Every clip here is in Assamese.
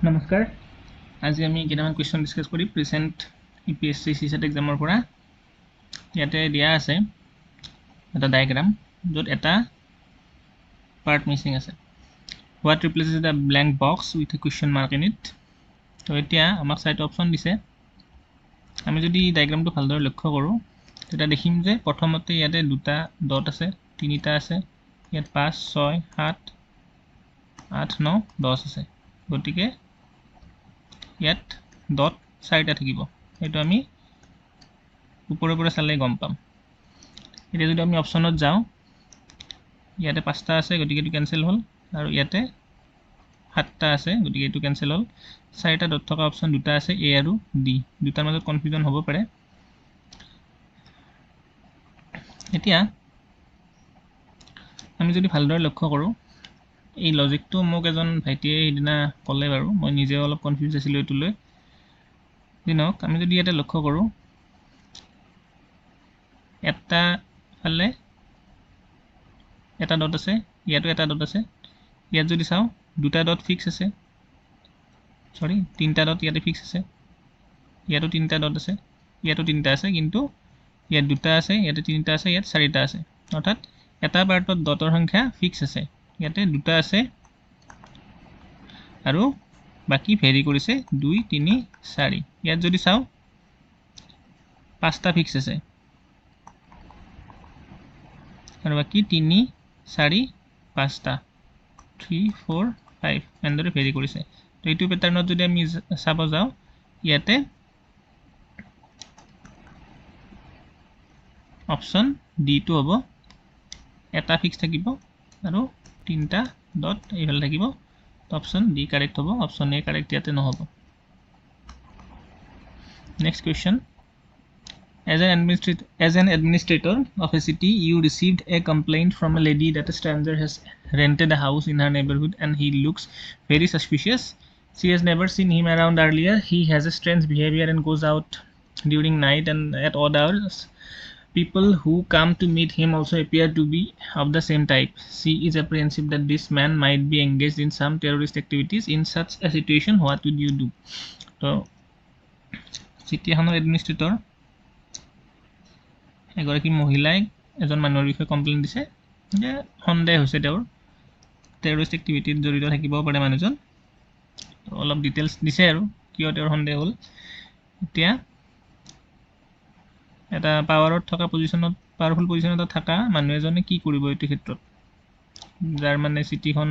নমস্কাৰ আজি আমি কেইটামান কুৱেশ্যন ডিছকাছ কৰি প্ৰেজেণ্ট APSC CSAT এক্সামৰ পৰা ইয়াতে দিয়া আছে এটা ডায়াগ্ৰাম য'ত এটা পাৰ্ট মিছিং আছে what replaces the blank box with a question mark in it তো এতিয়া আমাক চাৰিটা অপশ্যন দিছে আমি যদি ডায়াগ্ৰামটো ভালদৰে লক্ষ্য কৰোঁ তেতিয়া দেখিম যে প্ৰথমতে ইয়াতে দুটা ডট আছে তিনিটা আছে ইয়াত 5 6 7 8 9 10 আছে গতিকে ইয়াত ডট চাৰিটা থাকিব এইটো আমি ওপৰৰ পৰা চালে গম পাম এতিয়া যদি আমি অপচনত যাওঁ ইয়াতে পাঁচটা আছে গতিকে এটো কেনসেল হ'ল আৰু ইয়াতে সাতটা আছে গতিকে এটো কেনসেল হ'ল চাৰিটা ডট থকা অপচন দুটা আছে এ আৰু ডি দুটাৰ মাজত কনফিউজন হ'ব পাৰে এতিয়া আমি যদি ভালদৰে লক্ষ্য কৰোঁ এই লজিকটো মোক এজন ভাইটিয়ে এদিনা ক'লে বাৰু মই নিজেও অলপ কনফিউজ আছিলোঁ এইটো লৈ দিনক আমি যদি ইয়াতে লক্ষ্য কৰোঁ এটা ফালে এটা ডট আছে ইয়াতো এটা ডট আছে ইয়াত যদি চাওঁ দুটা ডট ফিক্স আছে সৰি তিনটা ডট ইয়াতে ফিক্স আছে ইয়াতো তিনটা ডট আছে ইয়াতো তিনটা আছে কিন্তু ইয়াত দুটা আছে ইয়াতে তিনটা আছে ইয়াত চাৰিটা আছে অৰ্থাৎ এটা পাৰ্টত ডটৰ সংখ্যা ফিক্স আছে ইয়াতে দুটা আছে আৰু বাকি ভেৰি কৰিছে 2 3 4 ইয়াত যদি চাওঁ পাঁচটা ফিক্স আছে আৰু বাকি 3 4 পাঁচটা 3 4 5 এন্দৰে ভেৰি কৰিছে তো এইটো প্যাটাৰ্নত যদি আমি চাব যাওঁ ইয়াতে অপচন ডি টো হ'ব এটা ফিক্স থাকিব আৰু তিনটা ডট এইফালে থাকিব তো অপচন ডি কাৰেক্ট হ'ব অপচন এ কাৰেক্ট ইয়াতে নহ'ব next question As an administrator of a city, you received a complaint from a lady that a stranger has rented a house in her neighborhood and he looks very suspicious. She has never seen him around earlier. He has a strange behavior and goes out during night and at odd hours. People who come to meet him also appear to be of the same type. She is apprehensive that this man might be engaged in some terrorist activities. In such a situation, what would you do? So, city administrator এগৰাকী মহিলাই এজন মানুহৰ বিষয়ে কমপ্লেইন দিছে যে সন্দেহ হৈছে তেওঁৰ টেৰৰিষ্ট এক্টিভিটিত জড়িত থাকিব পাৰে মানুহজন অলপ ডিটেইলছ দিছে আৰু কিয় তেওঁৰ সন্দেহ হ'ল এতিয়া এটা পাৱাৰত থকা পজিশনত পাৱাৰফুল পজিশনত থকা মানুহ এজনে কি কৰিব এই ক্ষেত্ৰত যাৰ মানে সিটিখন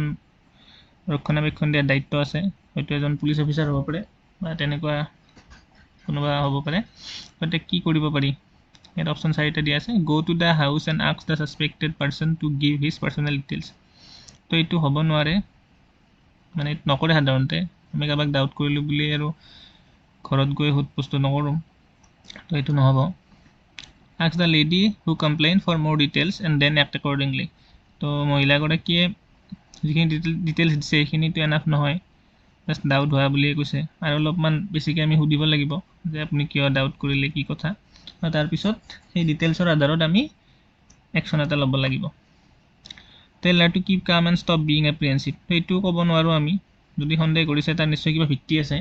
ৰক্ষণাবেক্ষণ দিয়াৰ দায়িত্ব আছে হয়তো এজন পুলিচ অফিচাৰ হ'ব পাৰে বা তেনেকুৱা কোনোবা হ'ব পাৰে গতিকে কি কৰিব পাৰি Here option চাৰিটা দিয়া আছে go to the house and ask the suspected person to give his personal details তো এইটো হ'ব নোৱাৰে মানে নকৰে সাধাৰণতে আমি কাবাক ডাউট কৰিলো বুলি আৰু ঘৰত গৈ হুটপুষ্ট নকৰো তো এইটো নহব ask the lady who complained for more details and then act accordingly তো মহিলা গৰাকীয়ে যিখিনি ডিটেইলছ দিছে এইখিনিটো এনাফ নহয় জাস্ট ডাউট হোৱা বুলি কৈছে আৰু অলপমান বেছিকৈ আমি সুধিব লাগিব যে আপুনি কিয় ডাউট কৰিলে কি কথা তাৰ পিছত এই ডিটেইলছৰ আধাৰত আমি একচন এটা ল'ব লাগিব tell her to keep calm and stop being apprehensive এইটো ক'ব নোৱাৰো আমি যদি সন্দেহ কৰিছে তাৰ নিশ্চয় কিবা ভিত্তি আছে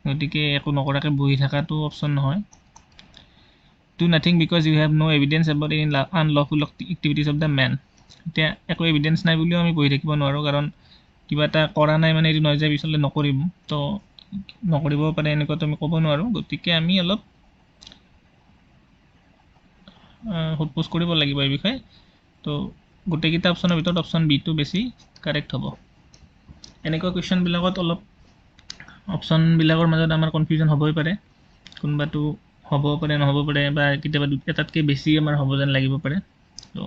গতিকে একো নকৰাকৈ বহি থাকাটো অপচন নহয় do nothing because you have no evidence about any unlawful activities of the man এতিয়া একো এভিডেন্স নাই বুলিও আমি বহি থাকিব নোৱাৰো কাৰণ কিবা এটা কৰা নাই মানে এইটো নহয় যে পিছলৈ নকৰিম তো নকৰিব পাৰে এনেকুৱা আমি ক'ব নোৱাৰো গতিকে আমি অলপ হুটপোষ্ট কৰিব লাগিব এই বিষয়ে তো গোটেইকেইটা অপচনৰ ভিতৰত অপচন বি টো বেছি কাৰেক্ট হ'ব এনেকুৱা কুৱেশ্যন বিলাকত অলপ অপচন বিলাকৰ মাজত আমাৰ কনফিউজন হ'বই পাৰে কোনবাটো হ'ব পাৰে নহ'ব পাৰে বা কেতিয়াবা এটাতকৈ বেছি আমাৰ হ'ব যেন লাগিব পাৰে তো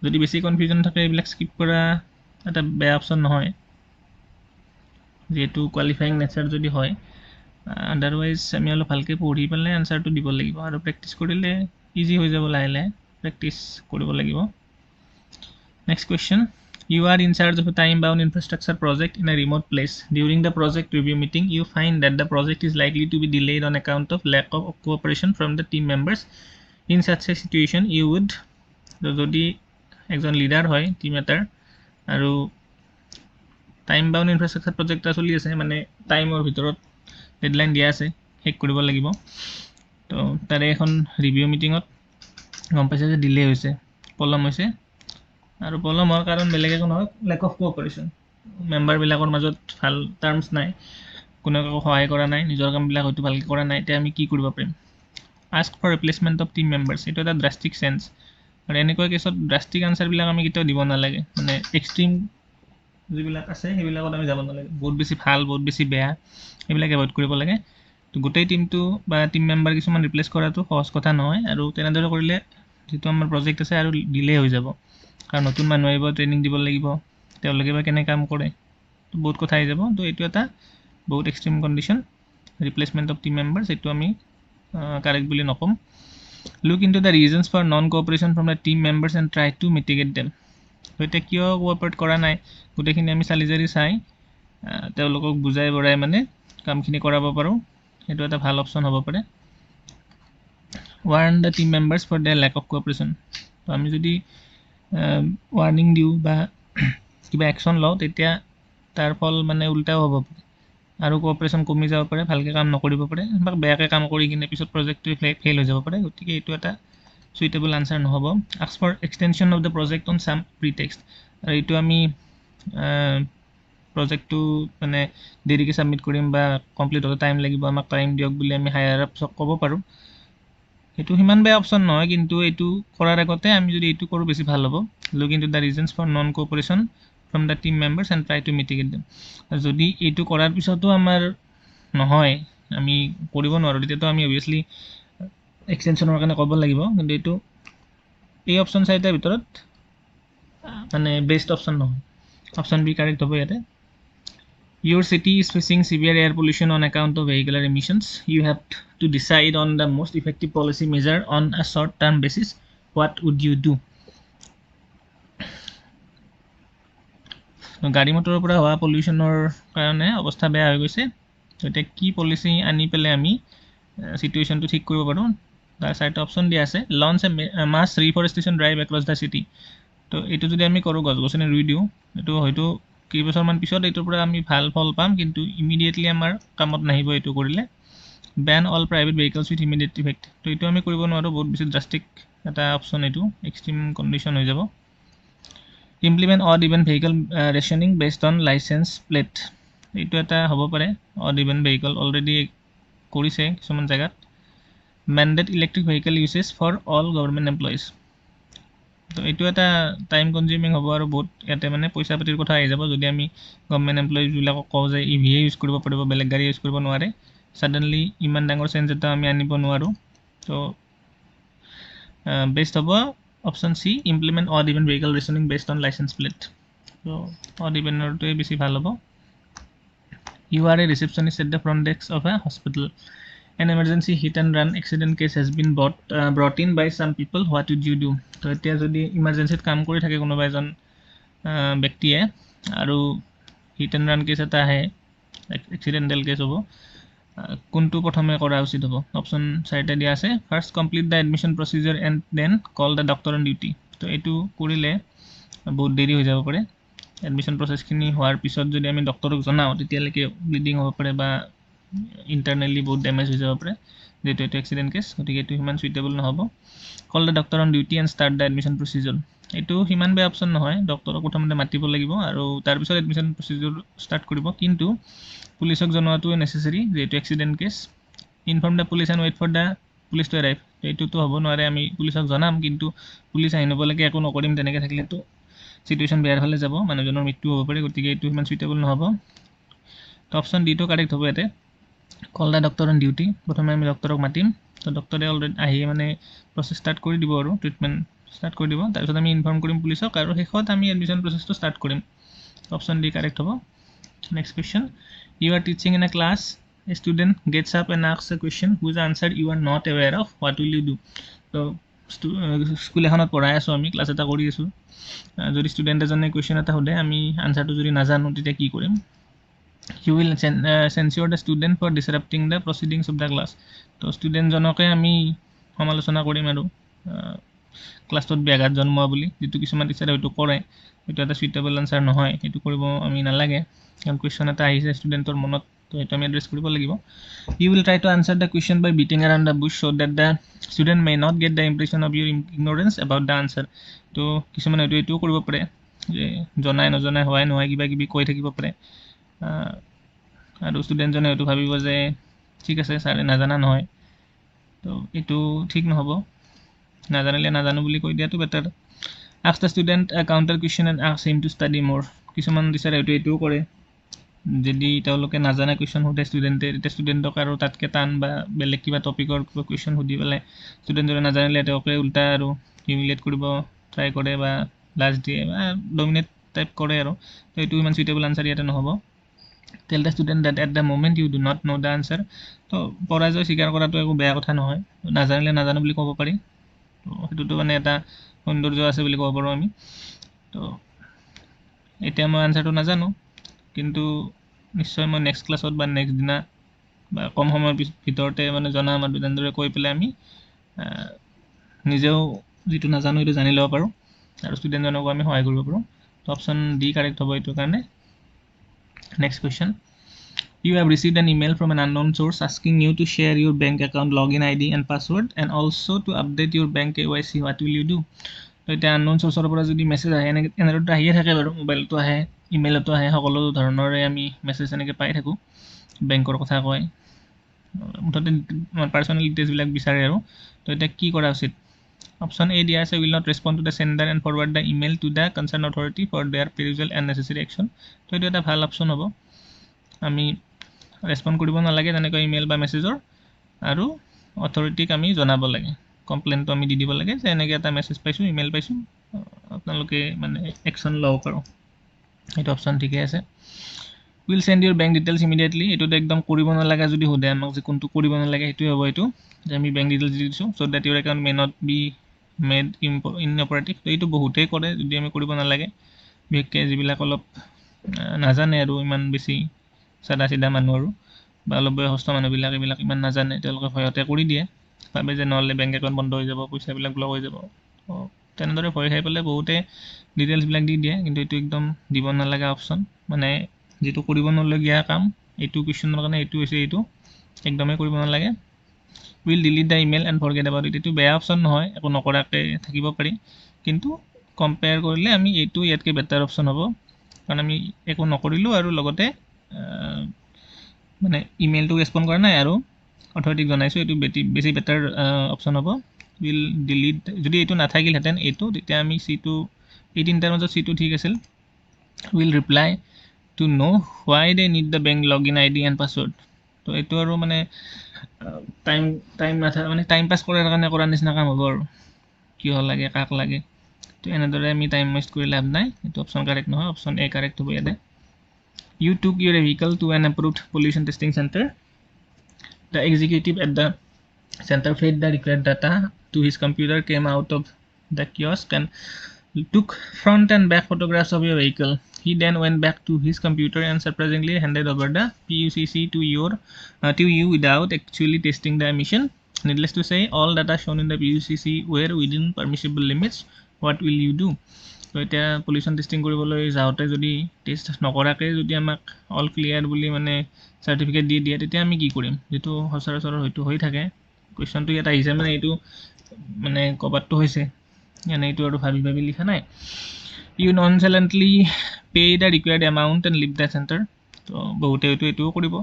যদি বেছি কনফিউজন থাকে এইবিলাক স্কিপ কৰা এটা বেয়া অপচন নহয় যেহেতু কোৱালিফাইং নেচাৰ যদি হয় আদাৰৱাইজ আমি অলপ ভালকৈ পঢ়ি পেলাই আনসাৰটো দিব লাগিব আৰু প্ৰেক্টিছ কৰিলে ইজি হৈ যাব লাহে লাহে প্ৰেক্টিছ কৰিব লাগিব next question you are in charge of a time bound infrastructure project in a remote place during the project review meeting you find that the project is likely to be delayed on account of lack of cooperation from the team members in such a situation you would যদি একজন লিডাৰ হয় টিম এটাৰ আৰু টাইম বাউণ্ড ইনফ্ৰাষ্ট্ৰাকচাৰ প্ৰজেক্ট এটা চলি আছে, মানে টাইমৰ ভিতৰত ডেডলাইন দিয়া আছে, শেষ কৰিব লাগিব। তো তাৰে এখন ৰিভিউ মিটিঙত গম পাইছে যে ডিলে হৈছে, পলম হৈছে। আৰু পলম হোৱাৰ কাৰণ বেলেগ একো নহয়, লেক অফ কোঅপাৰেশ্যন। মেম্বাৰবিলাকৰ মাজত ভাল টাৰ্মছ নাই, কোনেও কাকো সহায় কৰা নাই, নিজৰ কামবিলাক হয়তো ভালকৈ কৰা নাই। এতিয়া আমি কি কৰিব পাৰিম? Ask for replacement of team members, এইটো এটা ড্ৰাষ্টিক চেঞ্জ। আৰু এনেকুৱা কেছত ড্ৰাষ্টিক আনচাৰবিলাক আমি কেতিয়াও দিব নালাগে, মানে এক্সট্ৰিম যিবিলাক আছে সেইবিলাকত আমি যাব নালাগে। বহুত বেছি ভাল, বহুত বেছি বেয়া, সেইবিলাক এভইড কৰিব লাগে। তো গোটেই টিমটো বা টিম মেম্বাৰ কিছুমান ৰিপ্লেচ কৰাটো সহজ কথা নহয়, আৰু তেনেদৰে কৰিলে যিটো আমাৰ প্ৰজেক্ট আছে আৰু ডিলে হৈ যাব। কাৰণ নতুন মানুহ আহিব, ট্ৰেইনিং দিব লাগিব, তেওঁলোকে বা কেনে কাম কৰে, তো বহুত কথা আহি যাব। তো এইটো এটা বহুত extreme condition, replacement of team members, এইটো আমি কাৰেক্ট বুলি নক'ম। Look into the reasons for non cooperation from the team members and try to mitigate them. তো এতিয়া কিয় কোঅপাৰেট কৰা নাই, গোটেইখিনি আমি চালি জাৰি চাই তেওঁলোকক বুজাই বঢ়াই মানে কামখিনি কৰাব পাৰোঁ, সেইটো এটা ভাল অপশ্যন হ'ব পাৰে। Warn the team members for the lack of cooperation. তো আমি যদি ৱাৰ্ণিং দিওঁ বা কিবা একশ্যন লওঁ, তেতিয়া তাৰ ফল মানে উল্টাও হ'ব পাৰে, আৰু কোঅপাৰেশ্যন কমি যাব পাৰে, ভালকৈ কাম নকৰিব পাৰে, বা বেয়াকৈ কাম কৰি কিনে পিছত প্ৰজেক্টটো ফেইল হৈ যাব পাৰে। গতিকে এইটো এটা চুইটেবল আনচাৰ নহ'ব। Ask for extension of the project on some pretext. আৰু এইটো আমি প্ৰজেক্টটো মানে দেৰিকৈ ছাবমিট কৰিম বা কমপ্লিট হ'লে টাইম লাগিব, আমাক টাইম দিয়ক বুলি আমি হায়াৰ আপছক ক'ব পাৰোঁ। সেইটো সিমান বেয়া অপশ্যন নহয়, কিন্তু এইটো কৰাৰ আগতে আমি যদি এইটো কৰোঁ বেছি ভাল হ'ব। Look into the reasons for non cooperation from the team members and try to mitigate them. যদি এইটো কৰাৰ পিছতো আমাৰ নহয়, আমি কৰিব নোৱাৰোঁ, তেতিয়াতো আমি অভিয়াছলি এক্সটেনশ্যনৰ কাৰণে ক'ব লাগিব। কিন্তু এইটো এই অপশ্যন চাৰিটাৰ ভিতৰত মানে বেষ্ট অপশ্যন নহয়। অপশ্যন বি কাৰেক্ট হ'ব ইয়াতে। Your city is facing severe air pollution on account of vehicular emissions. You have to decide on the most effective policy measure on a short-term basis. What would you do? গাড়ী মটৰৰ পৰা হোৱা পলিউশ্যনৰ কাৰণে অৱস্থা বেয়া হৈ গৈছে। এতিয়া কি পলিচি আনি পেলাই আমি চিটুৱেশ্যনটো ঠিক কৰিব পাৰোঁ, তাৰ চাৰিটা অপশ্যন দিয়া আছে। Launch a mass reforestation drive across the city. তো এইটো যদি আমি কৰোঁ, গছ গছনি ৰুই দিওঁ, এইটো হয়তো কেইবছৰমান পিছত এইটোৰ পৰা আমি ভাল ফল পাম, কিন্তু ইমিডিয়েটলি আমাৰ কামত নাহিব এইটো কৰিলে। Ban all private vehicles with immediate effect. তো এইটো আমি কৰিব নোৱাৰোঁ, বহুত বেছি ড্ৰাষ্টিক এটা অপশ্যন, এইটো এক্সট্ৰিম কণ্ডিশ্যন হৈ যাব। Implement odd even vehicle rationing based on licence plate. এইটো এটা হ'ব পাৰে, অড ইভেন ভেহিকল অলৰেডি কৰিছে কিছুমান জেগাত। Mandate electric vehicle usage for all government employees. তো এইটো এটা টাইম কনজিউমিং হ'ব, আৰু বহুত ইয়াতে মানে পইচা পাতিৰ কথা আহি যাব যদি আমি গভৰ্ণমেণ্ট এমপ্লয়িজবিলাকক কওঁ যে ইভিয়ে ইউজ কৰিব পাৰিব, বেলেগ গাড়ী ইউজ কৰিব নোৱাৰে। ছাডেনলি ইমান ডাঙৰ চেঞ্জ এটা আমি আনিব নোৱাৰোঁ। তো বেষ্ট হ'ব option C, implement odd even vehicle rationing based on licence plate. তো অড ইভেনৰটোৱে বেছি ভাল হ'ব। You are a receptionist at the front desk of a hospital. An emergency hit and run accident case has been brought in by some people. What would you do? তো এতিয়া যদি ইমাৰ্জেঞ্চিত কাম কৰি থাকে কোনোবা এজন ব্যক্তিয়ে, আৰু হিট এণ্ড ৰান কেছ এটা আহে, এক্সিডেণ্টেল কেছ হ'ব, কোনটো প্ৰথমে কৰা উচিত হ'ব? অপশ্যন চাৰিটা দিয়া আছে। First, complete the admission procedure and then call the doctor on duty. তো এইটো কৰিলে বহুত দেৰি হৈ যাব পাৰে। এডমিশ্যন প্ৰচেছখিনি হোৱাৰ পিছত যদি আমি ডক্টৰক জনাওঁ, তেতিয়ালৈকে ব্লিডিং হ'ব পাৰে বা ইণ্টাৰনেলি বহুত ডেমেজ হৈ যাব পাৰে, যিহেতু এইটো এক্সিডেণ্ট কেছ। গতিকে এইটো সিমান চুইটেবল নহ'ব। Call the doctor on duty and start the admission procedure. এইটো সিমান বেয়া অপশ্যন নহয়, ডক্টৰক প্ৰথমতে মাতিব লাগিব আৰু তাৰপিছত এডমিশ্যন প্ৰচিজাৰ ষ্টাৰ্ট কৰিব, কিন্তু পুলিচক জনোৱাটো নেচেচেৰী, যিহেতু accident case. Inform the police and wait for the police to arrive. এইটোতো হ'ব নোৱাৰে, আমি পুলিচক জনাম, কিন্তু পুলিচ আহি নবলৈকে একো নকৰিম, তেনেকৈ থাকিলেতো চিটুৱেশ্যন বেয়াৰ ফালে যাব, মানুহজনৰ মৃত্যু হ'ব পাৰে। গতিকে এইটো সিমান চুইটেবল নহ'ব। তো অপশ্যন ডিটো কাৰেক্ট হ'ব ইয়াতে। কল দ্য ডক্টৰ অন ডিউটি, প্ৰথমে আমি ডক্টৰক মাতিম, তো ডক্টৰে অলৰেডি আহি মানে প্ৰচেছ ষ্টাৰ্ট কৰি দিব আৰু ট্ৰিটমেণ্ট ষ্টাৰ্ট কৰি দিব। তাৰপিছত আমি ইনফৰ্ম কৰিম পুলিচক, আৰু শেষত আমি এডমিশ্যন প্ৰচেছটো ষ্টাৰ্ট কৰিম। অপশ্যন ডি কাৰেক্ট হ'ব। Next question, you are teaching in a class, a student gets up and asks a question whose answer you are not aware of, what will you do? তো স্কুল এখনত পঢ়াই আছোঁ, আমি ক্লাছ এটা কৰি আছোঁ, যদি ষ্টুডেণ্ট এজনে কুৱেশ্যন এটা সোধে, আমি আনচাৰটো যদি নাজানো, তেতিয়া কি কৰিম? You will censure the student for disrupting the proceedings of the class. তো ষ্টুডেণ্টজনকে আমি সমালোচনা কৰিম আৰু ক্লাছত ব্যাঘাত জন্মোৱা বুলি, যিটো কিছুমান টিচাৰে হয়তো কৰে, সেইটো এটা সুইটেবল আনচাৰ নহয়, সেইটো কৰিব আমি নালাগে, কাৰণ কুৱেশ্যন এটা আহিছে ষ্টুডেণ্টৰ মনত, তো সেইটো আমি এড্ৰেছ কৰিব লাগিব। You will try to answer the question by beating around the bush so that the student may not get the impression of your ignorance about the answer. তো কিছুমান হয়তো এইটোও কৰিব পাৰে যে জনাই নজনাই হোৱাই নহয় কিবা কিবি কৈ থাকিব পাৰে, আৰু ষ্টুডেণ্টজনে হয়তো ভাবিব যে ঠিক আছে ছাৰে নাজানা নহয়, তো এইটো ঠিক নহ'ব, নাজানিলে নাজানো বুলি কৈ দিয়াটো better. Ask the student a counter question and ask him to study more. কিছুমান টিচাৰে হয়তো এইটোও কৰে, যদি তেওঁলোকে নাজানা কুৱেশ্যন সোধে ষ্টুডেণ্টে, তেতিয়া ষ্টুডেণ্টক আৰু তাতকৈ টান বা বেলেগ কিবা টপিকৰ কিবা কুৱেশ্যন সুধি পেলাই ষ্টুডেণ্টজনে নাজানিলে তেওঁকে উল্টা আৰু হিউমিলেট কৰিব ট্ৰাই কৰে বা লাজ দিয়ে বা ডমিনেট টাইপ কৰে, আৰু তো এইটো ইমান চুইটেবল আনচাৰ ইয়াতে নহ'ব। Tell the student that at the moment you do not know the answer. তো পৰাজয় স্বীকাৰ কৰাটো একো বেয়া কথা নহয়, নাজানিলে নাজানো বুলি ক'ব পাৰি, তো সেইটোতো মানে এটা সৌন্দৰ্য আছে বুলি ক'ব পাৰোঁ আমি। তো এতিয়া মই আনচাৰটো নাজানো, কিন্তু নিশ্চয় মই নেক্সট ক্লাছত বা নেক্সট দিনা বা কম সময়ৰ ভিতৰতে মানে জনাম, আৰু তেনেদৰে কৈ পেলাই আমি নিজেও যিটো নাজানো সেইটো জানি ল'ব পাৰোঁ, আৰু ষ্টুডেণ্টজনকো আমি সহায় কৰিব পাৰোঁ। তো অপশ্যন ডি কাৰেক্ট হ'ব এইটোৰ কাৰণে। Next question, you have received an email from an unknown source asking you to share your bank account login ID and password and also to update your bank KYC. What will you do? তো এতিয়া আননোন চ'ৰ্চৰ পৰা যদি মেছেজ আহে, এনেদৰে আহিয়ে থাকে বাৰু, মোবাইলতো আহে, ইমেইলতো আহে, সকলো ধৰণৰে আমি মেছেজ এনেকৈ পাই থাকোঁ, বেংকৰ কথা কয়, মুঠতে পাৰ্চনেল ডিটেইলছবিলাক বিচাৰে আৰু। তো এতিয়া কি কৰা উচিত? অপশ্যন এ দিয়া আছে, will not respond to the sender and forward the email to the concerned authority for their perusal and necessary action. তো এইটো এটা ভাল অপশ্যন হ'ব, আমি ৰেচপণ্ড কৰিব নালাগে তেনেকৈ ইমেইল বা মেছেজৰ, আৰু অথৰিটিক আমি জনাব লাগে, কমপ্লেইনটো আমি দি দিব লাগে যে এনেকৈ এটা মেছেজ পাইছোঁ, ইমেইল পাইছোঁ, আপোনালোকে মানে একশ্যন ল'ব পাৰোঁ। এইটো অপশ্যন ঠিকে আছে। Will send your bank details immediately, এইটোতো একদম কৰিব নালাগে, যদি সোধে আমাক যে কোনটো কৰিব নালাগে, সেইটোৱে হ'ব এইটো, যে আমি বেংক ডিটেইলছ দি দিছোঁ so' that your account may not be made inoperative. তো এইটো বহুতেই কৰে, যদি আমি কৰিব নালাগে, বিশেষকৈ যিবিলাক অলপ নাজানে আৰু ইমান বেছি চাদা চিধা মানুহ, আৰু বা অলপ বয়সস্থ মানুহবিলাক এইবিলাক ইমান নাজানে, তেওঁলোকে ভয়তে কৰি দিয়ে, ভাবে যে নহ'লে বেংক একাউণ্ট বন্ধ হৈ যাব, পইচাবিলাক ব্লক হৈ যাব, তেনেদৰে ভয় খাই পেলাই বহুতে ডিটেইলছবিলাক দি দিয়ে, কিন্তু এইটো একদম দিব নালাগা অপশ্যন, মানে যিটো কৰিব নলগীয়া কাম, এইটো কুৱেশ্যনৰ কাৰণে এইটো হৈছে, এইটো একদমেই কৰিব নালাগে। Will delete the email and forget about it, এইটো বেয়া অপশ্যন নহয়, একো নকৰাকৈ থাকিব পাৰি, কিন্তু কম্পেয়াৰ কৰিলে আমি এইটো ইয়াতকৈ বেটাৰ অপশ্যন হ'ব, কাৰণ আমি একো নকৰিলোঁ আৰু লগতে মানে ইমেইলটো ৰেচপণ্ড কৰা নাই আৰু অথৰিটিক জনাইছোঁ, এইটো বেছি বেটাৰ অপশ্যন হ'ব। উইল ডিলিট, যদি এইটো নাথাকিলহেঁতেন এইটো, তেতিয়া আমি চিটো, এই তিনিটাৰ মাজত চিটো ঠিক আছিল। Will reply to know' why they need the bank log in ID and password. তো এইটো আৰু মানে টাইম নাথাকে, মানে টাইম পাছ কৰাৰ কাৰণে কৰাৰ নিচিনা কাম হ'ব, আৰু কিয় লাগে, কাক লাগে, তো এনেদৰে আমি টাইম ৱেষ্ট কৰি লাভ নাই, এইটো অপশ্যন কাৰেক্ট নহয়, অপশ্যন এ কাৰেক্ট হ'ব ইয়াতে। You took your vehicle to an approved pollution testing center. The executive at the center fed the required data to his computer, came out of the kiosk and took front and back photographs of your vehicle. He then went back to his computer and surprisingly handed over the PUCC to you without actually testing the emission. Needless to say, all data shown in the PUCC were within permissible limits. What will you do? তো এতিয়া পলিউশ্যন টেষ্টিং কৰিবলৈ যাওঁতে যদি টেষ্ট নকৰাকৈ যদি আমাক অল ক্লিয়াৰ বুলি মানে চাৰ্টিফিকেট দি দিয়ে, তেতিয়া আমি কি কৰিম? যিটো সচৰাচৰ হয়তো হৈ থাকে, কুৱেশ্যনটো ইয়াত আহিছে মানে এইটো মানে ক'ৰবাতটো হৈছে, মানে এইটো আৰু ভাবি ভাবি লিখা নাই। You nonchalantly pay the required amount and leave the centre. তো বহুতে হয়তো এইটোও কৰিব,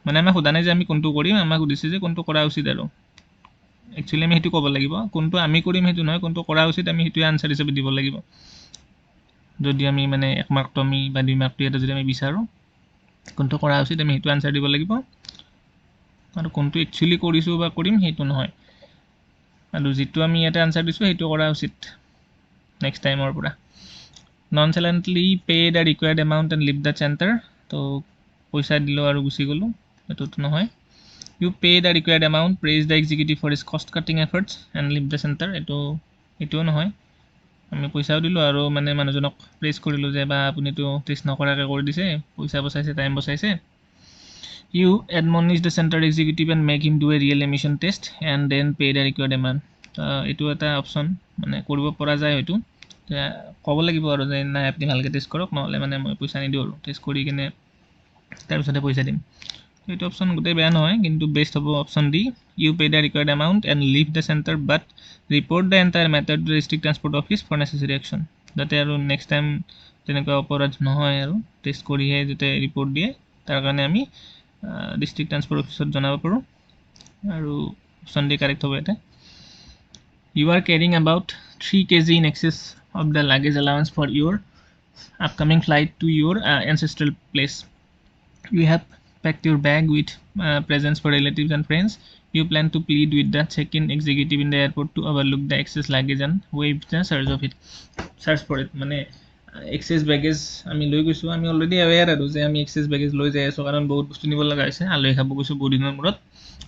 মানে আমাক সোধা নাই যে আমি কোনটো কৰিম, আমাক সুধিছে যে কোনটো কৰা উচিত, আৰু একচুৱেলি আমি সেইটো ক'ব লাগিব, কোনটো আমি কৰিম সেইটো নহয়, কোনটো কৰা উচিত আমি সেইটোৱে আনচাৰ হিচাপে দিব লাগিব। যদি আমি মানে 1 মাৰ্কটো আমি বা 2 মাৰ্কটো ইয়াতে যদি আমি বিচাৰোঁ, কোনটো কৰা উচিত আমি সেইটো আনচাৰ দিব লাগিব, আৰু কোনটো একচুৱেলি কৰিছোঁ বা কৰিম সেইটো নহয়, আৰু যিটো আমি ইয়াতে আনচাৰ দিছোঁ সেইটো কৰা উচিত নেক্সট টাইমৰ পৰা। Nonchalantly pay the required amount and leave the centre, তো পইচা দিলোঁ আৰু গুচি গ'লোঁ, সেইটোতো নহয়। You pay the required amount, praise the executive for his cost-cutting efforts and leave the center, এইটোও নহয়, আমি পইচাও দিলোঁ আৰু মানে মানুহজনক প্ৰেইজ কৰিলোঁ যে বা আপুনিতো টেষ্ট নকৰাকৈ কৰি দিছে, পইচা বচাইছে, time বচাইছে। You admonish the center executive and make him do a real emission test and then pay the required amount. এইটো এটা অপশ্যন মানে কৰিব পৰা যায় হয়তো ক'ব লাগিব আৰু যে নাই আপুনি ভালকৈ টেষ্ট কৰক নহ'লে মানে মই পইচা নিদিওঁ আৰু টেষ্ট কৰি কিনে তাৰপিছতে পইচা দিম এইটো অপশ্যন গোটেই বেয়া নহয় কিন্তু বেষ্ট হ'ব option D you pay the required amount and leave the centre but report the entire matter to district transport office for necessary action যাতে আৰু নেক্সট টাইম তেনেকুৱা অপৰাধ নহয় আৰু টেষ্ট কৰিহে যাতে ৰিপৰ্ট দিয়ে তাৰ কাৰণে আমি ডিষ্ট্ৰিক্ট ট্ৰান্সপৰ্ট অফিচত জনাব পাৰোঁ আৰু অপশ্যন ডি কাৰেক্ট হ'ব ইয়াতে You are carrying about 3 kg in excess of the luggage allowance for your upcoming flight to your ancestral place. You have packed your bag with presents for relatives and friends. You plan to plead with the check-in executive in the airport to overlook the excess luggage and waive the charge of it. Search for it. মানে excess baggage আমি লৈ গৈছোঁ আমি অলৰেডি aware আৰু যে আমি excess baggage লৈ যাই আছোঁ কাৰণ বহুত বস্তু নিব লগা হৈছে আলহী খাব গৈছোঁ বহুত দিনৰ মূৰত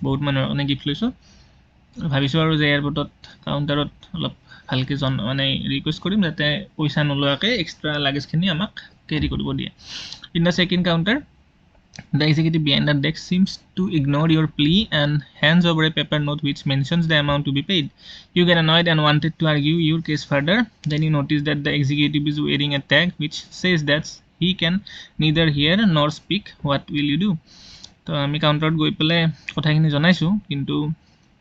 বহুত মানুহৰ কাৰণে গিফ্ট লৈছোঁ ভাবিছোঁ আৰু যে এয়াৰপৰ্টত কাউণ্টাৰত অলপ ভালকৈ মানে ৰিকুৱেষ্ট কৰিম যাতে পইচা নোলোৱাকৈ এক্সট্ৰা লাগেজখিনি আমাক কেৰি কৰিব দিয়ে in the check in counter the executive behind the desk seems to ignore your plea and hands over a paper note which mentions the amount to be paid you get annoyed and wanted to argue your case further then you notice that the executive is wearing a tag which says that he can neither hear nor speak what will you do তো আমি কাউণ্টাৰত গৈ পেলাই কথাখিনি জনাইছোঁ কিন্তু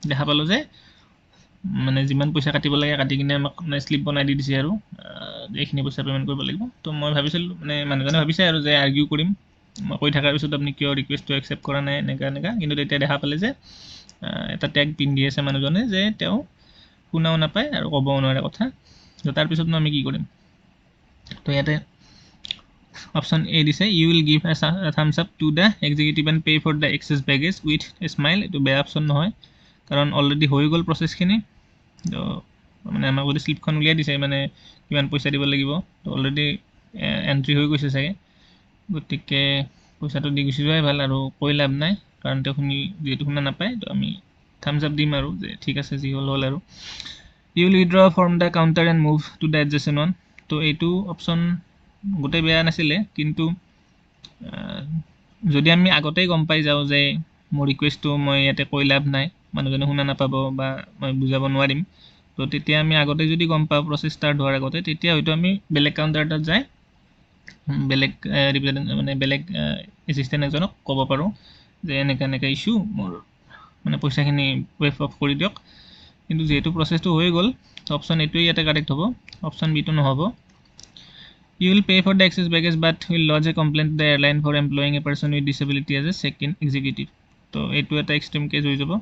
দেখা পালোঁ যে মানে যিমান পইচা কাটিব লাগে কাটি কিনে আমাক মানে শ্লিপ বনাই দি দিছে আৰু এইখিনি পইচা পে'মেণ্ট কৰিব লাগিব তো মই ভাবিছিলোঁ মানে মানুহজনে ভাবিছে আৰু যে আৰ্গিউ কৰিম মই কৈ থকাৰ পিছত আপুনি কিয় ৰিকুৱেষ্টটো একচেপ্ট কৰা নাই এনেকুৱা কিন্তু তেতিয়া দেখা পালে যে এটা টেগ পিন্ধি আছে মানুহজনে যে তেওঁ শুনাও নাপায় আৰু ক'বও নোৱাৰে কথা তো তাৰপিছতনো আমি কি কৰিম তো ইয়াতে অপশ্যন এ দিছে you will give a thumbs up to the executive and pay' for the excess baggage with a smile এইটো বেয়া অপশ্যন নহয় কাৰণ অলৰেডি হৈ গ'ল প্ৰচেছখিনি তো মানে আমাক যদি শ্লিপখন উলিয়াই দিছে মানে কিমান পইচা দিব লাগিব তো অলৰেডি এণ্ট্ৰি হৈ গৈছে চাগে গতিকে পইচাটো দি গুচি যোৱাই ভাল আৰু কৈ লাভ নাই কাৰণ তেওঁ যিহেতু শুনা নাপায় তো আমি থামছ আপ দিম আৰু যে ঠিক আছে যি হ'ল আৰু you will withdraw from the counter and move to the adjacent one তো এইটো অপশ্যন গোটেই বেয়া নাছিলে কিন্তু যদি আমি আগতেই গম পাই যাওঁ যে মোৰ ৰিকুৱেষ্টটো মই ইয়াতে কৈ লাভ নাই মানুহজনে শুনা নাপাব বা মই বুজাব নোৱাৰিম তো তেতিয়া আমি আগতে যদি গম পাওঁ প্ৰচেছ ষ্টাৰ্ট হোৱাৰ আগতে তেতিয়া হয়তো আমি বেলেগ কাউণ্টাৰ এটাত যাই বেলেগ মানে বেলেগ এছিষ্টেণ্ট এজনক ক'ব পাৰোঁ যে এনেকৈ ইছ্যু মোৰ মানে পইচাখিনি ৱেভ অফ কৰি দিয়ক কিন্তু যিহেতু প্ৰচেছটো হৈ গ'ল অপশ্যন এইটোৱে ইয়াতে কাৰেক্ট হ'ব অপশ্যন বিটো নহ'ব You will pay for the excess baggage but will lodge a complaint to the airline for employing a person with disability as a check-in executive. তো এইটো এটা এক্সট্ৰিম কেছ হৈ যাব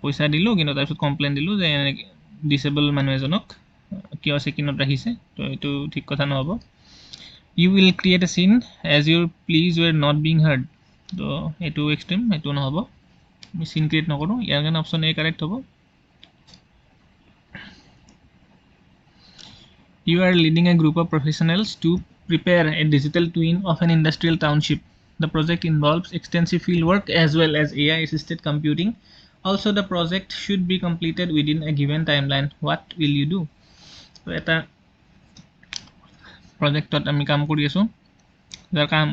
পইচা দিলোঁ কিন্তু তাৰপিছত কমপ্লেইন দিলোঁ যে এনেকৈ ডিচেবল মানুহ এজনক কিয় চেক-ইনত ৰাখিছে তো এইটো ঠিক কথা নহ'ব you will create a scene as your pleas you are not being heard তো এইটো এক্সট্ৰিম এইটো নহ'ব আমি চিন ক্ৰিয়েট নকৰোঁ ইয়াৰ কাৰণে অপশ্যন এ কাৰেক্ট হ'ব You are leading a group of professionals to prepare a digital twin of an industrial township. The project involves extensive field work as well as AI-assisted computing. Also, the project should be completed within a given timeline. What will you do? So, এটা প্ৰজেক্টত আমি কাম কৰি আছোঁ যাৰ কাম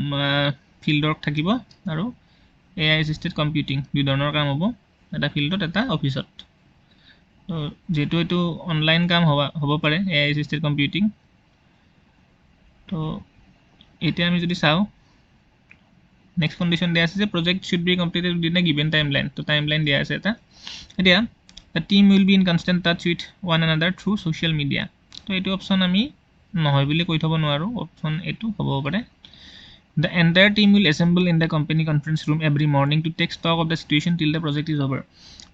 ফিল্ড ৱৰ্ক থাকিব আৰু AI-assisted computing দুই ধৰণৰ কাম হ'ব এটা ফিল্ডত এটা অফিচত তো যেহেতু এইটো অনলাইন কাম হ'ব পাৰে AI assisted কম্পিউটিং তো এতিয়া আমি যদি চাওঁ নেক্সট কণ্ডিশ্যন দিয়া আছে যে project should be completed within a given timeline তো টাইমলাইন দিয়া আছে এটা এতিয়া the team will be in constant touch with one another through social media তো এইটো অপশ্যন আমি নহয় বুলি কৈ থ'ব নোৱাৰোঁ অপশ্যন এইটো হ'ব পাৰে The entire team will assemble in the company conference room every morning to take stock of the situation till the project is over.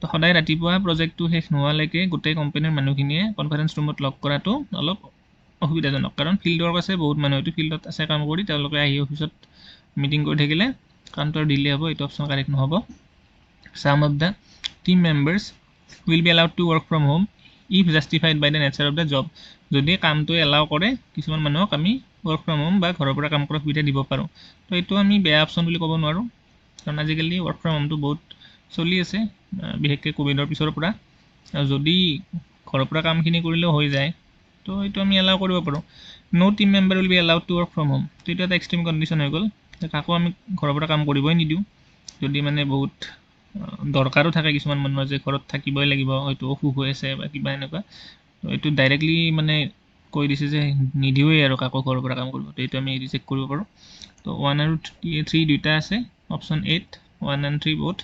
তো সদায় ৰাতিপুৱা প্ৰজেক্টটো শেষ নোহোৱালৈকে গোটেই কোম্পানীৰ মানুহখিনিয়ে কনফাৰেঞ্চ ৰুমত লগ কৰাটো অলপ অসুবিধাজনক কাৰণ ফিল্ড ৱৰ্ক আছে বহুত মানুহ হয়তো ফিল্ডত আছে কাম কৰি তেওঁলোকে আহি অফিচত মিটিং কৰি থাকিলে কামটো ডিলে হ'ব এইটো অপশ্যন কাৰেক্ট নহ'ব Some of the team members will be allowed to work from home if justified by the nature of the job. যদি কামটো এলাও কৰে কিছুমান মানুহক আমি ৱৰ্ক ফ্ৰম হোম বা ঘৰৰ পৰা কাম কৰাৰ সুবিধা দিব পাৰোঁ তো এইটো আমি বেয়া অপশ্যন বুলি ক'ব নোৱাৰোঁ কাৰণ আজিকালি ৱৰ্ক ফ্ৰম হোমটো বহুত চলি আছে বিশেষকৈ ক'ভিডৰ পিছৰ পৰা আৰু যদি ঘৰৰ পৰা কামখিনি কৰিলেও হৈ যায় তো এইটো আমি এলাও কৰিব পাৰোঁ no team member will be allowed to work from home তো এইটো এটা এক্সট্ৰিম কণ্ডিশ্যন হৈ গ'ল কাকো আমি ঘৰৰ পৰা কাম কৰিবই নিদিওঁ যদি মানে বহুত দৰকাৰো থাকে কিছুমান মানুহৰ যে ঘৰত থাকিবই লাগিব, হয়তো অসুখ হৈ আছে বা কিবা এনেকুৱা, তো এইটো ডাইৰেক্টলি মানে কৈ দিছে যে নিদিওঁৱেই আৰু কাকো ঘৰৰ পৰা কাম কৰিব, তো এইটো আমি ৰিজেক্ট কৰিব পাৰোঁ। তো 1 আৰু 3 দুইটা আছে, অপশ্যন 8 1 and 3 both,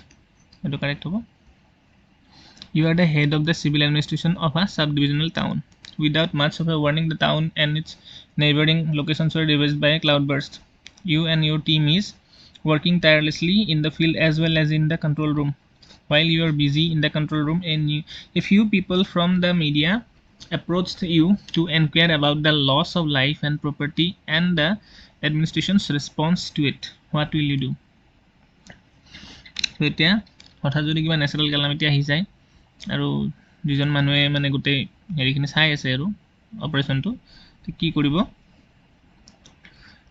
এইটো কাৰেক্ট হ'ব। You are the head of the civil administration of a subdivisional town. Without much of a warning, the town and its neighboring locations were ravaged by a cloudburst. You and your team is working tirelessly in the field as well as in the control room. While you are busy in the control room, a few people from the media approached you to inquire about the loss of life and property and the administration's response to it. What will you do? So এতিয়া হঠাৎ যদি কিবা নেচাৰেল কেলামিটি আহি যায় আৰু দুজন মানুহে মানে গোটেই হেৰিখিনি চাই আছে আৰু অপাৰেশ্যনটো, কি কৰিব?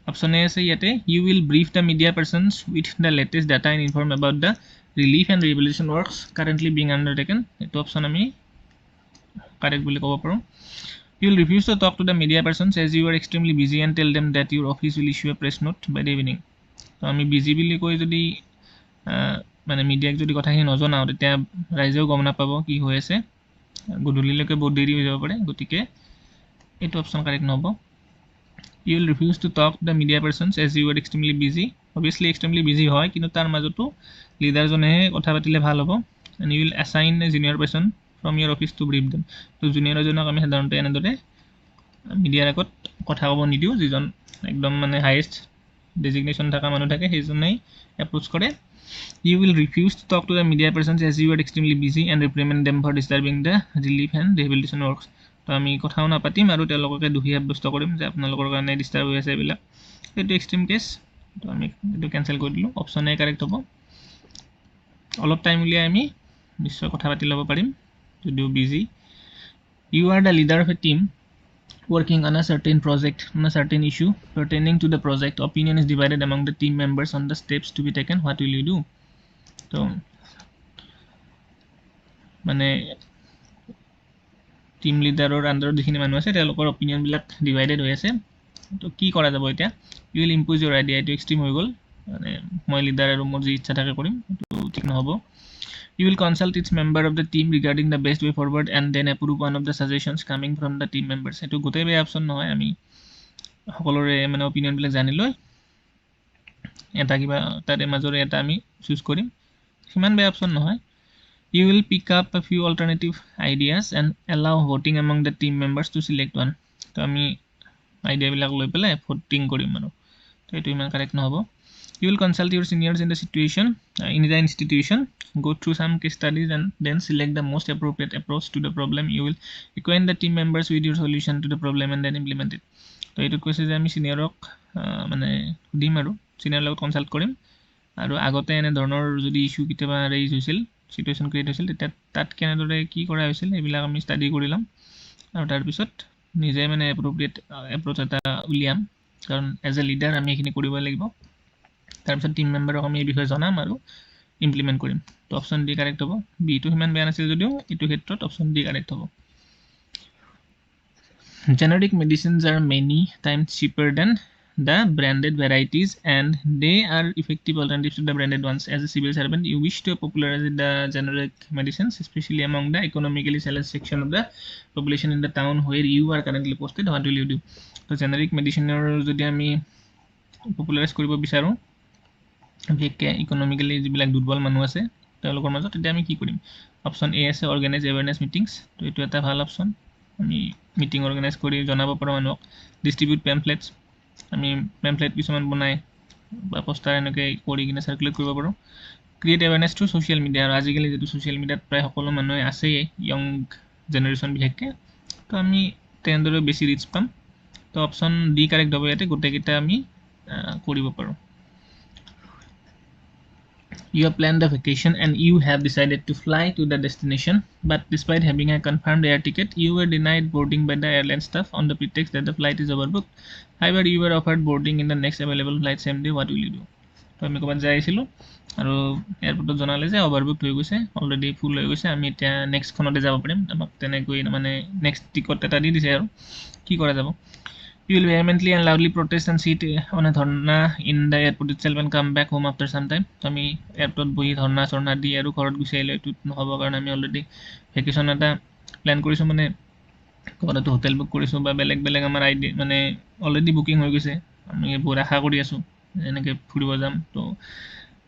অপশ্যন এ আছে ইয়াতে, you will brief the media persons with the latest data and inform about the relief and rehabilitation works currently being undertaken. এইটো অপশ্যন আমি কাৰেক্ট বুলি ক'ব পাৰোঁ। You will refuse to talk to the media persons as you are extremely busy and tell them that your office will issue a press note by the evening. তো আমি বিজি বুলি কৈ যদি মানে মিডিয়াক যদি কথাখিনি নজনাওঁ, তেতিয়া ৰাইজেও গম নাপাব কি হৈ আছে, গধূলিলৈকে বহুত দেৰি হৈ যাব পাৰে, গতিকে এইটো অপশ্যন কাৰেক্ট নহ'ব। You will refuse to talk the media persons as you are extremely busy. Obviously extremely busy হয়, কিন্তু তাৰ মাজতো লিডাৰজনেহে কথা পাতিলে ভাল হ'ব। And you will assign a junior person from your office to brief them. তো জুনিয়ৰ এজনক আমি সাধাৰণতে এনেদৰে মিডিয়াৰ আগত কথা ক'ব নিদিওঁ, যিজন একদম মানে হায়েষ্ট ডেজিগনেশ্যন থকা মানুহ থাকে সেইজনেই এপ্ৰ'চ কৰে। You will refuse to talk to the media persons as you are extremely busy and reprimand them for disturbing the relief and rehabilitation works. তো আমি কথাও নাপাতিম আৰু তেওঁলোককে দোষী সাব্যস্ত কৰিম যে আপোনালোকৰ কাৰণে ডিষ্টাৰ্ব হৈ আছে এইবিলাক। এইটো এক্সট্ৰিম কেছ, তো আমি এইটো কেঞ্চেল কৰি দিলোঁ। অপশ্যন এ কাৰেক্ট হ'ব। অলপ টাইম উলিয়াই আমি নিশ্চয় কথা পাতি ল'ব পাৰিম যদিও busy. You are the leader of a team working on a certain project, on a certain issue pertaining to the project. Opinion is divided among the team members on the steps to be taken. What will you do? তো মানে টিম লিডাৰৰ আণ্ডাৰত যিখিনি মানুহ আছে তেওঁলোকৰ অপিনিয়নবিলাক ডিভাইডেড হৈ আছে, তো কি কৰা যাব এতিয়া? You will impose your idea. এইটো এক্সট্ৰিম হৈ গ'ল, মানে মই লিডাৰ আৰু মোৰ যি ইচ্ছা থাকে কৰিম, এইটো ঠিক নহ'ব। You will consult its member of the team regarding the best way forward and then approve one of the suggestions coming from the team members. এইটো গোটেই বেয়া অপশ্যন নহয়, আমি সকলোৰে মানে অপিনিয়নবিলাক জানি লৈ এটা কিবা তাৰে মাজৰে এটা আমি চুজ কৰিম, সিমান বেয়া অপশ্যন নহয়। You will pick up a few alternative ideas and allow voting among the team members to select one. তো আমি আইডিয়াবিলাক লৈ পেলাই ভোটিং কৰিম আৰু, তো এইটো ইমান কাৰেক্ট নহ'ব। You will consult your seniors in the institution, go through some case studies and then select the most appropriate approach to the problem. You will acquaint the team members with your solution to the problem and then implement it. তো এইটোত কৈছে যে আমি চিনিয়ৰক মানে সুধিম আৰু চিনিয়ৰৰ লগত কনচাল্ট কৰিম, আৰু আগতে এনেধৰণৰ যদি ইছ্যু কেতিয়াবা ৰেইজ হৈছিল, চিটুৱেশ্যন ক্ৰিয়েট হৈছিল, তেতিয়া তাত কেনেদৰে কি কৰা হৈছিল এইবিলাক আমি ষ্টাডি কৰি ল'ম, আৰু তাৰপিছত নিজে মানে এপ্ৰপ্ৰিয়েট এপ্ৰ'চ এটা উলিয়াম, কাৰণ এজ এ লিডাৰ আমি এইখিনি কৰিবই লাগিব। তাৰপিছত টিম মেম্বাৰক আমি এই বিষয়ে জনাম আৰু ইমপ্লিমেণ্ট কৰিম। তো অপশ্যন ডি কাৰেক্ট হ'ব। বিটো সিমান বেয়া নাছিল যদিও এইটো ক্ষেত্ৰত অপশ্যন ডি কাৰেক্ট হ'ব। Generic medicines are many times cheaper than the branded varieties and they are effective alternatives to the branded ones. As a civil servant, you wish to popularize the generic medicines, especially among the economically challenged section of the population in the town where you are currently posted. What will you do? So generic mediciner যদি আমি পপুলাৰাইজ কৰিব বিচাৰোঁ, বিশেষকৈ ইকনমিকেলি যিবিলাক দুৰ্বল মানুহ আছে তেওঁলোকৰ মাজত, তেতিয়া আমি কি কৰিম? অপশ্যন এ আছে অৰ্গেনাইজ এৱেৰনেছ মিটিংছ। তো এইটো এটা ভাল অপশ্যন, আমি মিটিং অৰ্গেনাইজ কৰি জনাব পাৰোঁ মানুহক। ডিষ্ট্ৰিবিউট পেম্পলেটছ, আমি পেম্পলেট কিছুমান বনাই বা পোষ্টাৰ এনেকৈ কৰি কিনে চাৰ্কুলেট কৰিব পাৰোঁ। Create awareness through social media, আৰু আজিকালি যিটো ছ'চিয়েল মিডিয়াত প্ৰায় সকলো মানুহে আছেই, য়ং জেনেৰেশ্যন বিশেষকৈ, তো আমি তেনেদৰে বেছি ৰিচ পাম। তো অপশ্যন ডি কাৰেক্ট হ'ব ইয়াতে, গোটেইকেইটা আমি কৰিব পাৰোঁ। You have planned a vacation and you have decided to fly to the destination, but despite having a confirmed air ticket, you were denied boarding by the airline staff on the pretext that the flight is overbooked. However, you were offered boarding in the next available flight same day. What will you do? তো আমি ক'ৰবাত যাই আছিলোঁ আৰু এয়াৰপৰ্টত জনালে যে অভাৰবুকড হৈ গৈছে, অলৰেডি ফুল হৈ গৈছে, আমি এতিয়া নেক্সটখনতে যাব পাৰিম। আমাক তেনেকৈ মানে নেক্সট টিকট এটা দি দিছে, আৰু কি কৰা যাব? You will vehemently and loudly protest and sit on a dharna in the airport itself and come back home after some time. তো আমি এয়াৰপৰ্টত বহি ধৰ্ণা চৰ্ণা দি আৰু ঘৰত গুচি আহিলে এইটো নহ'ব, কাৰণ আমি অলৰেডি ভেকেশ্যন এটা প্লেন কৰিছোঁ, মানে ক'ৰবাতো হোটেল বুক কৰিছোঁ বা বেলেগ বেলেগ আমাৰ আইডি মানে অলৰেডি বুকিং হৈ গৈছে, আমি বহুত আশা কৰি আছোঁ এনেকৈ ফুৰিব যাম। তো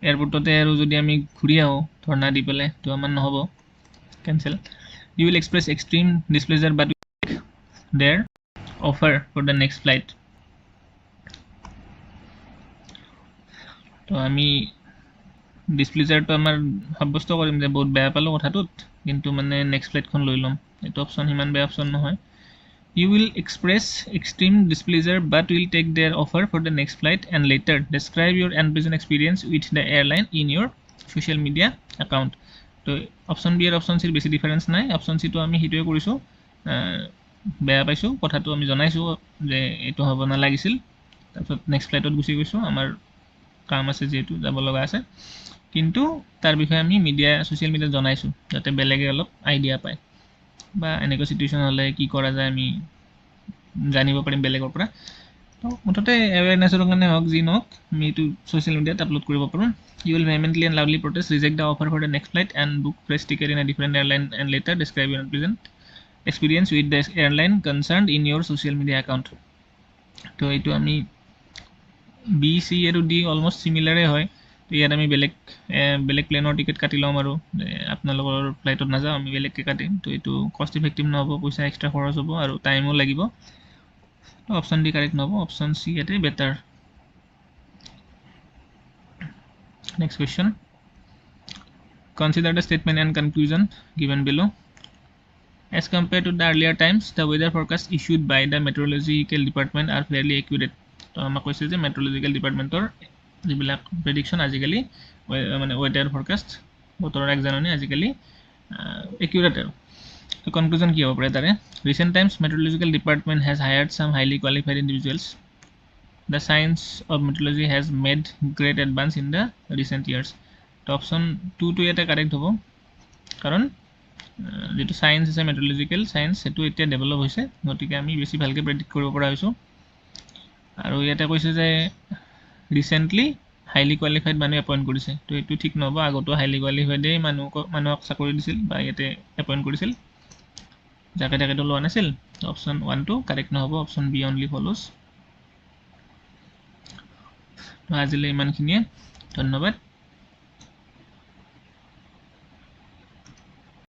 এয়াৰপৰ্টতে আৰু যদি আমি ঘূৰি আহোঁ ধৰ্ণা দি পেলাই, তো আমাৰ নহ'ব, cancel. You will express extreme displeasure but their offer for the next flight. তো আমি ডিছপ্লেজাৰটো আমাৰ সাব্যস্ত কৰিম যে বহুত বেয়া পালোঁ কথাটোত, কিন্তু মানে নেক্সট ফ্লাইটখন লৈ ল'ম। এইটো অপশ্যন সিমান বেয়া অপশ্যন নহয়। You will express extreme displeasure but will take their offer for the next flight and later describe your unpleasant experience with the airline in your social media account. তো অপশ্যন বি আৰু অপশ্যন চিৰ বেছি ডিফাৰেঞ্চ নাই। অপশ্যন চিটো আমি সেইটোৱে কৰিছোঁ, বেয়া পাইছোঁ কথাটো আমি জনাইছোঁ যে এইটো হ'ব নালাগিছিল, তাৰপিছত নেক্সট ফ্লাইটত গুচি গৈছোঁ, আমাৰ কাম আছে যিহেতু যাব লগা আছে, কিন্তু তাৰ বিষয়ে আমি ছ'চিয়েল মিডিয়াত জনাইছোঁ যাতে বেলেগে অলপ আইডিয়া পায় বা এনেকুৱা চিটুৱেশ্যন হ'লে কি কৰা যায় আমি জানিব পাৰিম বেলেগৰ পৰা। তো মুঠতে এৱেৰনেছৰ কাৰণে হওক যি নহওক আমি এইটো ছ'চিয়েল মিডিয়াত আপলোড কৰিব পাৰোঁ। You will vehemently and loudly protest, reject the offer for the next flight and book fresh ticket in a different airline and later describe your unpleasant experience with the airline concerned in your social media account. তো এইটো আমি বি চি আৰু ডি অলমষ্ট চিমিলাৰে হয়। তো ইয়াত আমি বেলেগ প্লেনৰ টিকেট কাটি ল'ম আৰু আপোনালোকৰ ফ্লাইটত নাযাওঁ, আমি বেলেগকৈ কাটিম। তো এইটো কষ্ট ইফেক্টিভ নহ'ব, পইচা এক্সট্ৰা খৰচ হ'ব আৰু টাইমো লাগিব। তো অপশ্যন ডি কাৰেক্ট নহ'ব, অপশ্যন চি ইয়াতে better. Next question. Consider the statement and conclusion given below. As compared to the earlier times, the weather forecast issued by the meteorological department are fairly accurate. তো আমাক কৈছে যে মেট্ৰলজিকেল ডিপাৰ্টমেণ্টৰ যিবিলাক প্ৰেডিকশ্যন আজিকালি মানে ৱেডাৰ ফৰকাষ্ট বতৰৰ আগজাননী আজিকালি একিউৰেট আৰু। তো কনক্লুজন কি হ'ব পাৰে তাৰে? Recent times meteorological department has hired চাম highly qualified individuals. The science of meteorology has made great advance in the recent years. তো অপশ্যন 2 টো ইয়াতে কাৰেক্ট হ'ব, কাৰণ যিটো ছায়েন্স আছে মেট্ৰলজিকেল ছায়েন্স সেইটো এতিয়া ডেভেলপ হৈছে, গতিকে আমি বেছি ভালকৈ প্ৰেডিক্ট কৰিব পৰা হৈছোঁ। আৰু ইয়াতে কৈছে যে ৰিচেণ্টলি হাইলি কোৱালিফাইড মানুহ এপইণ্ট কৰিছে, তো এইটো ঠিক নহ'ব, আগতো হাইলি কোৱালিফাইডেই মানুহক চাকৰি দিছিল বা ইয়াতে এপইণ্ট কৰিছিল, যাকে তাকেতো লোৱা নাছিল। অপশ্যন 1 টো কাৰেক্ট নহ'ব, অপশ্যন বি অনলি ফলোজ। আজিলৈ ইমানখিনিয়ে, ধন্যবাদ।